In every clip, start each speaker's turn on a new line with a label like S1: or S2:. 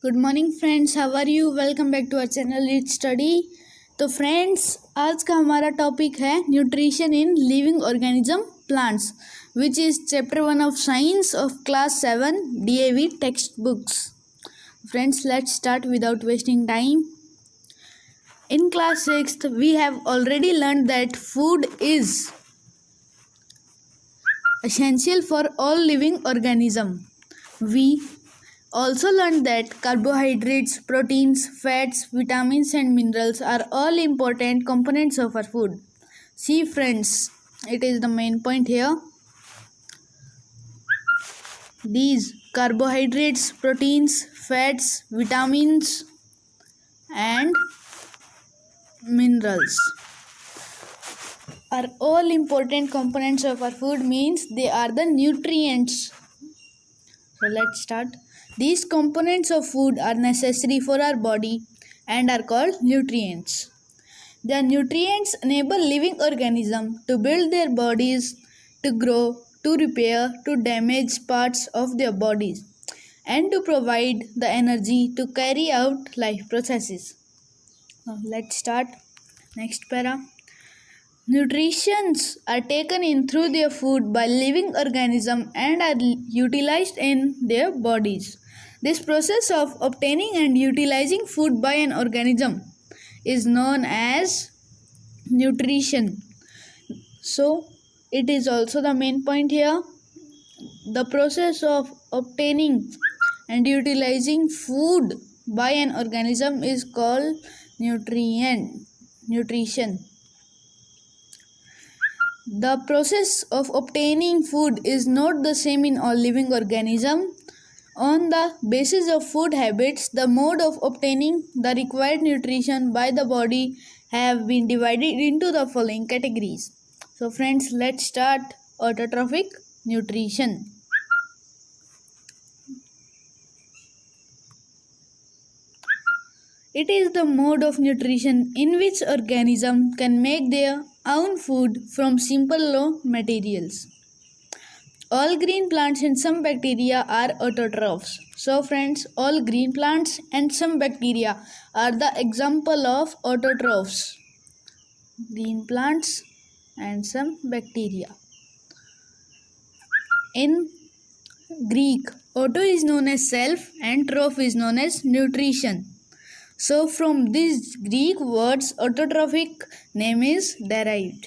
S1: Good morning friends, how are you. Welcome back to our channel lead study. तो friends, आज का हमारा topic है nutrition in living organism plants, which is chapter 1 of science of class 7 DAV text books. Friends, let's start without wasting time. In class 6th, we have already learned that food is essential for all living organisms. We also learned that carbohydrates, proteins, fats, vitamins and minerals are all important components of our food. See friends, it is the main point here. These carbohydrates, proteins, fats, vitamins and minerals are all important components of our food, means they are the nutrients. So let's start. These components of food are necessary for our body and are called nutrients. The nutrients enable living organisms to build their bodies, to grow, to repair, to damage parts of their bodies, and to provide the energy to carry out life processes. Now let's start. Next para. Nutrients are taken in through their food by living organisms and are utilized in their bodies. This process of obtaining and utilizing food by an organism is known as nutrition. So it is also the main point here. The process of obtaining and utilizing food by an organism is called nutrition. The process of obtaining food is not the same in all living organisms. On the basis of food habits, the mode of obtaining the required nutrition by the body have been divided into the following categories. So friends, let's start. Autotrophic nutrition. It is the mode of nutrition in which organisms can make their own food from simple raw materials. All green plants and some bacteria are autotrophs. So friends, all green plants and some bacteria are the example of autotrophs. Green plants and some bacteria. In Greek, auto is known as self and troph is known as nutrition. So from these Greek words, autotrophic name is derived.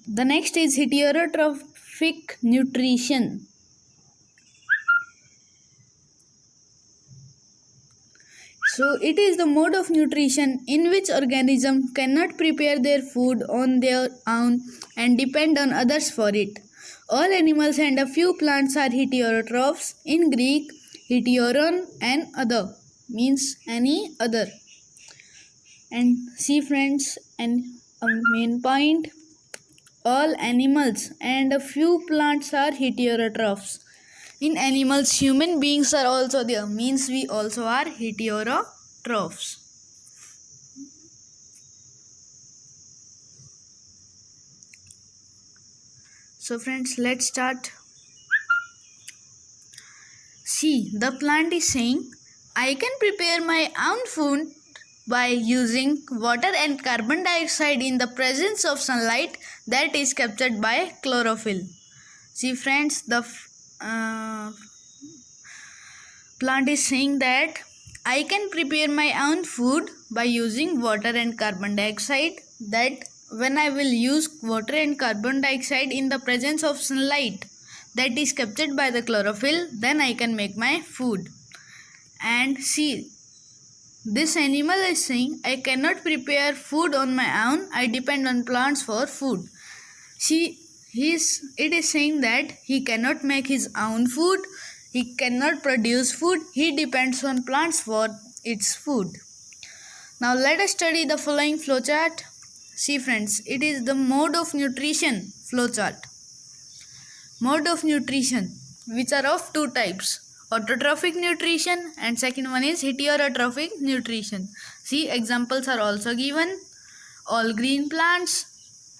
S1: The next is heterotrophic nutrition. So it is the mode of nutrition in which organisms cannot prepare their food on their own and depend on others for it. All animals and a few plants are heterotrophs. In Greek, heteron and other means any other. And see friends, and a main point, all animals and a few plants are heterotrophs. In animals, human beings are also there, means we also are heterotrophs. So friends, let's start. See, the plant is saying, I can prepare my own food by using water and carbon dioxide in the presence of sunlight that is captured by chlorophyll. See friends, the plant is saying that I can prepare my own food by using water and carbon dioxide, that when I will use water and carbon dioxide in the presence of sunlight that is captured by the chlorophyll, then I can make my food. And see, this animal is saying, I cannot prepare food on my own, I depend on plants for food. See, it is saying that he cannot make his own food, he cannot produce food, he depends on plants for its food. Now let us study the following flowchart. See friends, it is the mode of nutrition flowchart. Mode of nutrition, which are of two types. Autotrophic nutrition and second one is heterotrophic nutrition. See, examples are also given. All green plants,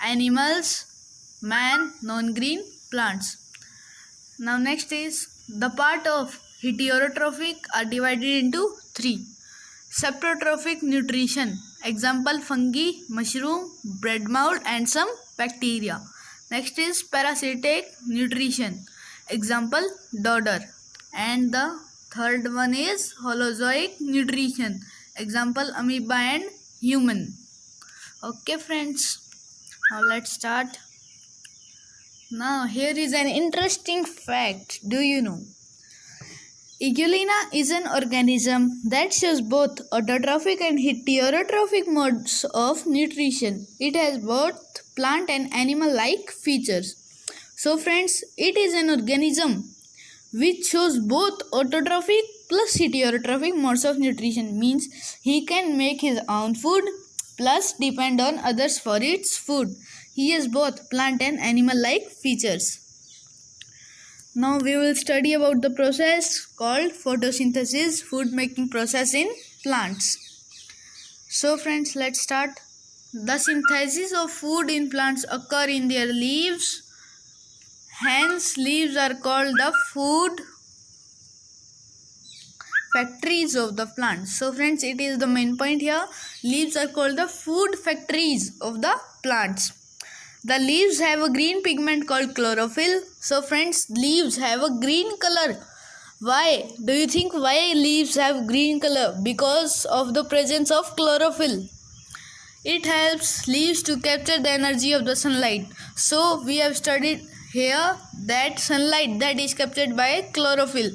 S1: animals, man, non-green plants. Now next is the part of heterotrophic are divided into three. Saprotrophic nutrition. Example fungi, mushroom, bread mold and some bacteria. Next is parasitic nutrition. Example dodder. And the third one is holozoic nutrition. Example amoeba and human. Okay friends, now let's start. Now here is an interesting fact. Do you know? Eugulina is an organism that shows both autotrophic and heterotrophic modes of nutrition. It has both plant and animal-like features. So friends, it is an organism which shows both autotrophic plus heterotrophic modes of nutrition. Means he can make his own food plus depend on others for its food. He has both plant and animal-like features. Now we will study about the process called photosynthesis, food making process in plants. So friends, let's start. The synthesis of food in plants occur in their leaves. Hence, leaves are called the food factories of the plant. So friends, it is the main point here. Leaves are called the food factories of the plants. The leaves have a green pigment called chlorophyll. So friends, leaves have a green color. Why? Do you think why leaves have green color? Because of the presence of chlorophyll. It helps leaves to capture the energy of the sunlight. So we have studied here that sunlight that is captured by chlorophyll.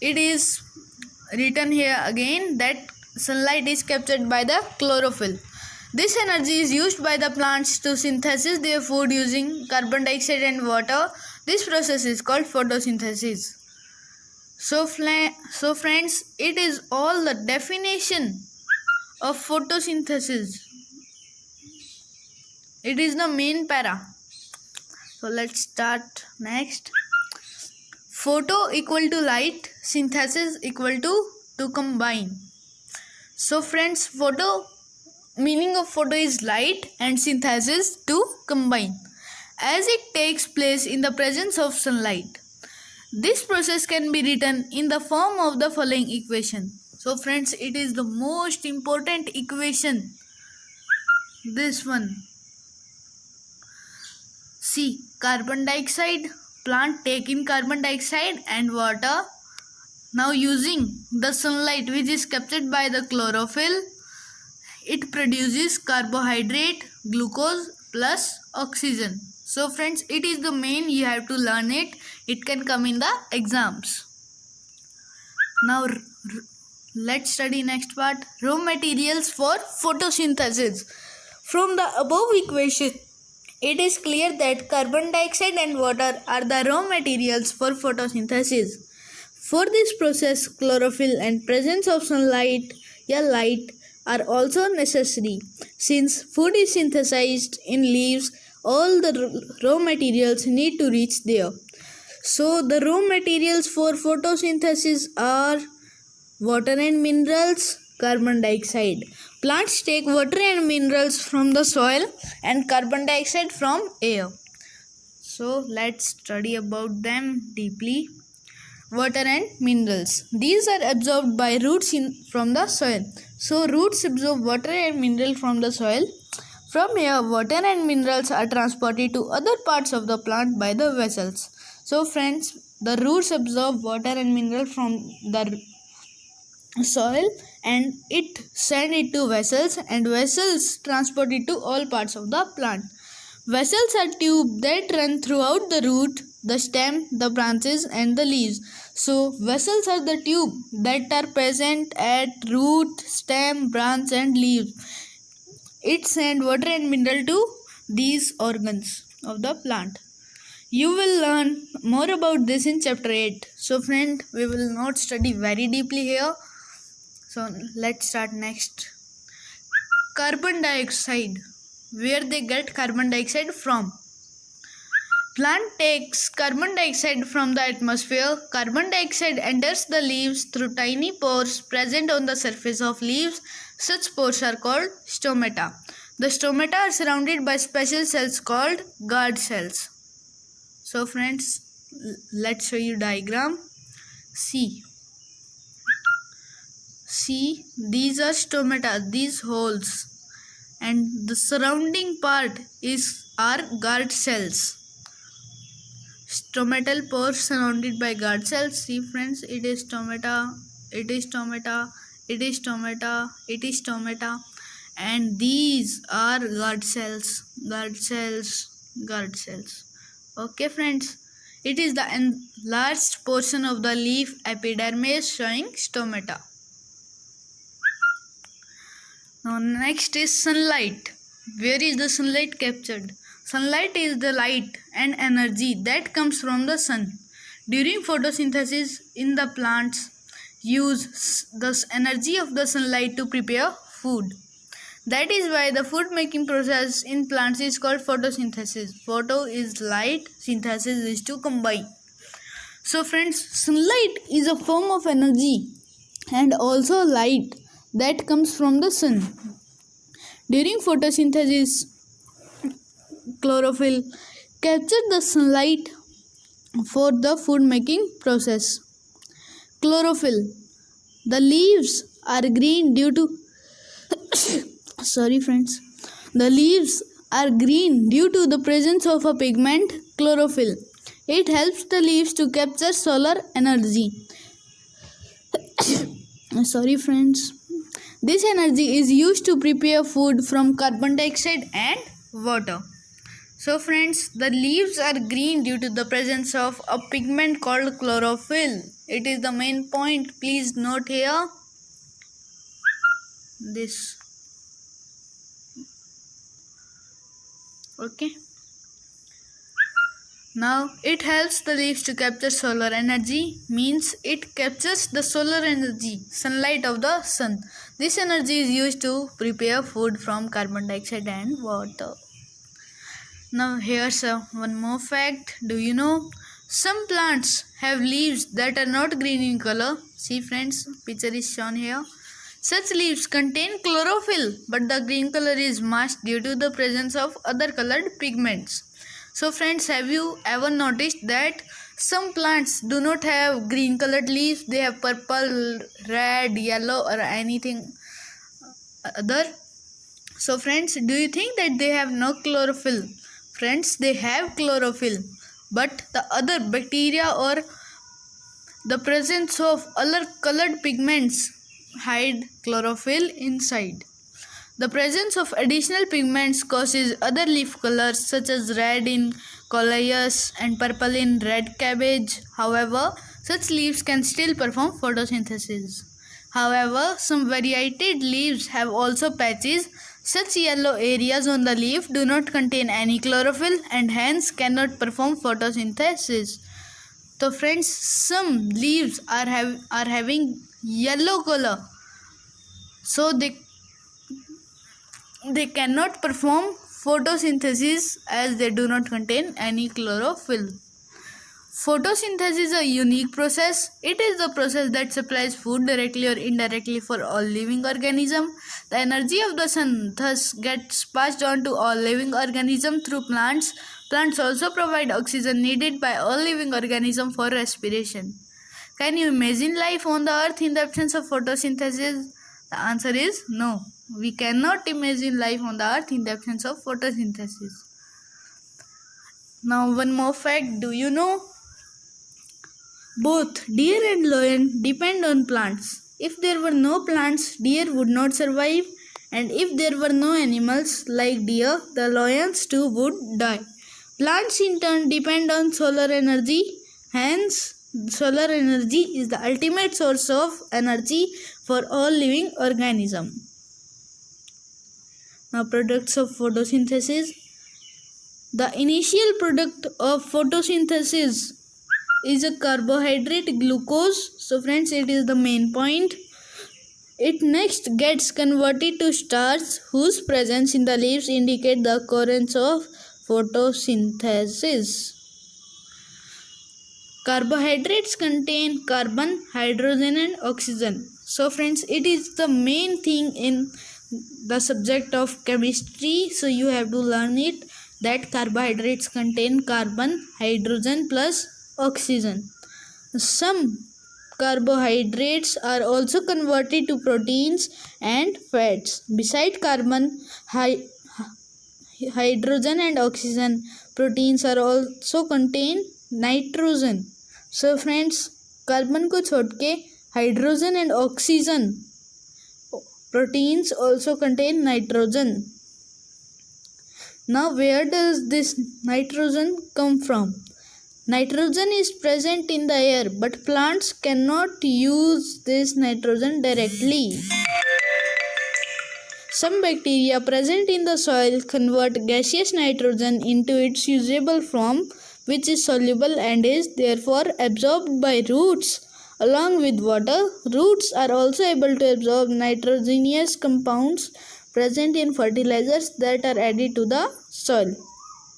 S1: It is written here again that sunlight is captured by the chlorophyll. This energy is used by the plants to synthesize their food using carbon dioxide and water. This process is called photosynthesis. So friends, it is all the definition of photosynthesis. It is the main para. So let's start next. Photo equal to light, synthesis equal to combine. So friends, meaning of photo is light and synthesis to combine, as it takes place in the presence of sunlight. This process can be written in the form of the following equation. So friends, it is the most important equation. This one. See, carbon dioxide, plant take in carbon dioxide and water. Now using the sunlight which is captured by the chlorophyll, it produces carbohydrate, glucose plus oxygen. So friends, it is the main, you have to learn it. It can come in the exams. Now let's study next part, raw materials for photosynthesis. From the above equation, it is clear that carbon dioxide and water are the raw materials for photosynthesis. For this process, chlorophyll and presence of sunlight, light, are also necessary. Since food is synthesized in leaves, all the raw materials need to reach there. So the raw materials for photosynthesis are water and minerals, carbon dioxide. Plants take water and minerals from the soil and carbon dioxide from air. So let's study about them deeply. Water and minerals. These are absorbed by roots from the soil. So roots absorb water and mineral from the soil. From here, water and minerals are transported to other parts of the plant by the vessels. So friends, the roots absorb water and mineral from the soil and it send it to vessels, and vessels transport it to all parts of the plant. Vessels are tubes that run throughout the root, the stem, the branches and the leaves. So vessels are the tube that are present at root, stem, branch and leaves. It sends water and mineral to these organs of the plant. You will learn more about this in chapter 8. So friend, we will not study very deeply here. So let's start next. Carbon dioxide. Where they get carbon dioxide from? Plant takes carbon dioxide from the atmosphere. Carbon dioxide enters the leaves through tiny pores present on the surface of leaves. Such pores are called stomata. The stomata are surrounded by special cells called guard cells. So friends, let's show you diagram. See, these are stomata, these holes, and the surrounding part are guard cells. Stomatal pores surrounded by guard cells. See friends, it is stomata, it is stomata, it is stomata, it is stomata, and these are guard cells, guard cells, guard cells. Okay friends, it is the enlarged portion of the leaf epidermis showing stomata. Now next is sunlight. Where is the sunlight captured? Sunlight is the light and energy that comes from the sun. During photosynthesis in the plants use the energy of the sunlight to prepare food. That is why the food making process in plants is called photosynthesis. Photo is light, synthesis is to combine. So friends, sunlight is a form of energy and also light that comes from the sun. During photosynthesis, chlorophyll captures the sunlight for the food making process. Chlorophyll. The leaves are green due to sorry friends. The leaves are green due to the presence of a pigment chlorophyll. It helps the leaves to capture solar energy. Sorry friends. This energy is used to prepare food from carbon dioxide and water. So friends, the leaves are green due to the presence of a pigment called chlorophyll. It is the main point. Please note here this. Okay. Now it helps the leaves to capture solar energy, means it captures the solar energy, sunlight of the sun. This energy is used to prepare food from carbon dioxide and water. Now here's one more fact. Do you know some plants have leaves that are not green in color? See friends, picture is shown here. Such leaves contain chlorophyll, but the green color is masked due to the presence of other colored pigments. So friends, have you ever noticed that some plants do not have green colored leaves? They have purple, red, yellow or anything other. So friends, do you think that they have no chlorophyll? Friends, they have chlorophyll, but the other bacteria or the presence of other colored pigments hide chlorophyll inside. The presence of additional pigments causes other leaf colors such as red in coleus and purple in red cabbage. However, such leaves can still perform photosynthesis. However, some variegated leaves have also patches. Such yellow areas on the leaf do not contain any chlorophyll and hence cannot perform photosynthesis. So friends, some leaves are having yellow color, so they cannot perform photosynthesis as they do not contain any chlorophyll. Photosynthesis is a unique process. It is the process that supplies food directly or indirectly for all living organisms. The energy of the sun thus gets passed on to all living organisms through plants. Plants also provide oxygen needed by all living organisms for respiration. Can you imagine life on the earth in the absence of photosynthesis? The answer is no. We cannot imagine life on the earth in the absence of photosynthesis. Now one more fact. Do you know? Both deer and lion depend on plants. If there were no plants, deer would not survive, and if there were no animals like deer, the lions too would die. Plants in turn depend on solar energy. Hence, solar energy is the ultimate source of energy for all living organisms. Now, products of photosynthesis. The initial product of photosynthesis is a carbohydrate glucose. So friends, it is the main point. It next gets converted to starch whose presence in the leaves indicate the occurrence of photosynthesis. Carbohydrates contain carbon, hydrogen and oxygen. So friends, it is the main thing in the subject of chemistry. So you have to learn it, that carbohydrates contain carbon, hydrogen plus oxygen. Some carbohydrates are also converted to proteins and fats. Beside carbon, hydrogen and oxygen, proteins are also contain nitrogen. So friends, carbon को छोड़ के hydrogen and oxygen, proteins also contain nitrogen. Now where does this nitrogen come from? Nitrogen is present in the air, but plants cannot use this nitrogen directly. Some bacteria present in the soil convert gaseous nitrogen into its usable form, which is soluble and is therefore absorbed by roots. Along with water, roots are also able to absorb nitrogenous compounds present in fertilizers that are added to the soil.